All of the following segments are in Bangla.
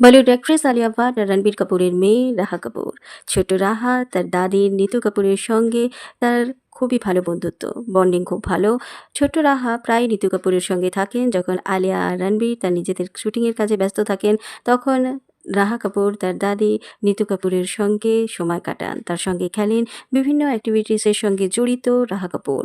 বলিউড অ্যাক্ট্রেস আলিয়া ভাট আর রণবীর কাপুরের মেয়ে রাহা কাপুর। ছোট রাহা তার দাদি নিতু কাপুরের সঙ্গে তার খুবই ভালো বন্ধুত্ব, বন্ডিং খুব ভালো। ছোট্ট রাহা প্রায় নিতু কাপুরের সঙ্গে থাকেন। যখন আলিয়া আর রণবীর তার নিজেদের শুটিংয়ের কাজে ব্যস্ত থাকেন, তখন রাহা কাপুর তার দাদি নিতু কাপুরের সঙ্গে সময় কাটান, তার সঙ্গে খেলেন। বিভিন্ন অ্যাক্টিভিটিসের সঙ্গে জড়িত রাহা কাপুর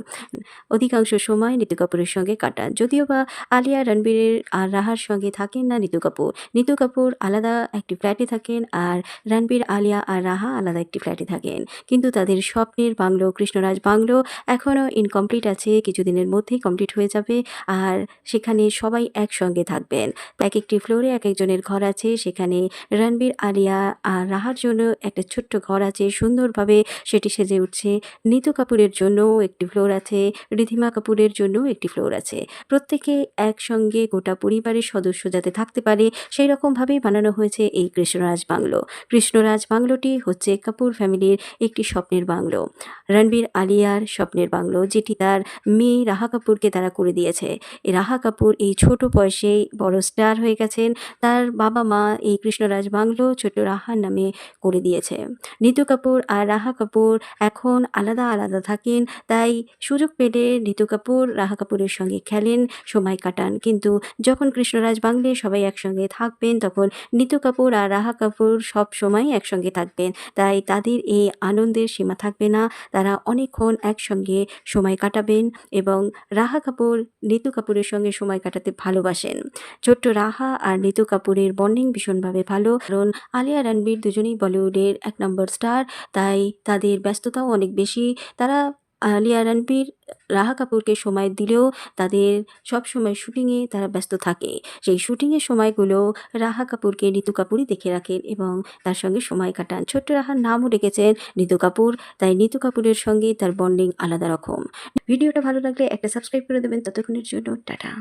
অধিকাংশ সময় নিতু কাপুরের সঙ্গে কাটান। যদিও বা আলিয়া রণবীরের আর রাহার সঙ্গে থাকেন না নিতু কাপুর। নিতু কাপুর আলাদা একটি ফ্ল্যাটে থাকেন, আর রণবীর, আলিয়া আর রাহা আলাদা একটি ফ্ল্যাটে থাকেন। কিন্তু তাদের স্বপ্নের বাংলো কৃষ্ণরাজ বাংলো এখনও ইনকমপ্লিট আছে, কিছুদিনের মধ্যেই কমপ্লিট হয়ে যাবে। আর সেখানে সবাই একসঙ্গে থাকবেন। এক একটি ফ্লোরে এক একজনের ঘর আছে। সেখানে রণবীর, আলিয়া আর রাহার জন্য একটা ছোট্ট ঘর আছে, সুন্দরভাবে সেটি সেজে উঠছে। নিতু কাপুরের জন্যও একটি ফ্লোর আছে, ঋদ্ধিমা কাপুরের জন্যও একটি ফ্লোর আছে। প্রত্যেকে একসঙ্গে গোটা পরিবারের সদস্য যাতে থাকতে পারে, সেই রকমভাবেই বানানো হয়েছে এই কৃষ্ণরাজ বাংলো। কৃষ্ণরাজ বাংলোটি হচ্ছে কাপুর ফ্যামিলির একটি স্বপ্নের বাংলো, রণবীর আলিয়ার স্বপ্নের বাংলো, যেটি তার মেয়ে রাহা কাপুরকে তারা করে দিয়েছে। এই রাহা কাপুর এই ছোট বয়সেই বড় স্টার হয়ে গেছেন। তার বাবা মা এই কৃষ্ণরাজ বাংলো ছোট্ট রাহার নামে করে দিয়েছে। নিতু কাপুর আর রাহা কাপুর এখন আলাদা আলাদা থাকেন, তাই সুযোগ পেলে নিতু কাপুর রাহা কাপুরের সঙ্গে খেলেন, সময় কাটান। কিন্তু যখন কৃষ্ণরাজ বাংলে সবাই একসঙ্গে থাকবেন, তখন নিতু কাপুর আর রাহা কাপুর সব সময় একসঙ্গে থাকবেন। তাই তাদের এই আনন্দের সীমা থাকবে না, তারা অনেকক্ষণ একসঙ্গে সময় কাটাবেন। এবং রাহা কাপুর নিতু কাপুরের সঙ্গে সময় কাটাতে ভালোবাসেন। ছোট্ট রাহা আর নিতু কাপুরের বন্ডিং ভীষণভাবে ভালো, কারণ আলিয়া রণবীর দুজনেই বলিউডের ১ নম্বর স্টার। তাই তাদের ব্যস্ততাও অনেক বেশি। তারা আলিয়া রণবীর রাহা কাপুরকে সময় দিলেও তাদের সবসময় শুটিংয়ে তারা ব্যস্ত থাকে। সেই শুটিংয়ের সময়গুলো রাহা কাপুরকে নিতু কাপুরই দেখে রাখেন এবং তার সঙ্গে সময় কাটান। ছোট্ট রাহার নামও রেখেছেন নিতু কাপুর, তাই নিতু কাপুরের সঙ্গে তার বন্ডিং আলাদা রকম। ভিডিওটা ভালো লাগলে একটা সাবস্ক্রাইব করে দেবেন। ততক্ষণের জন্য টাটা।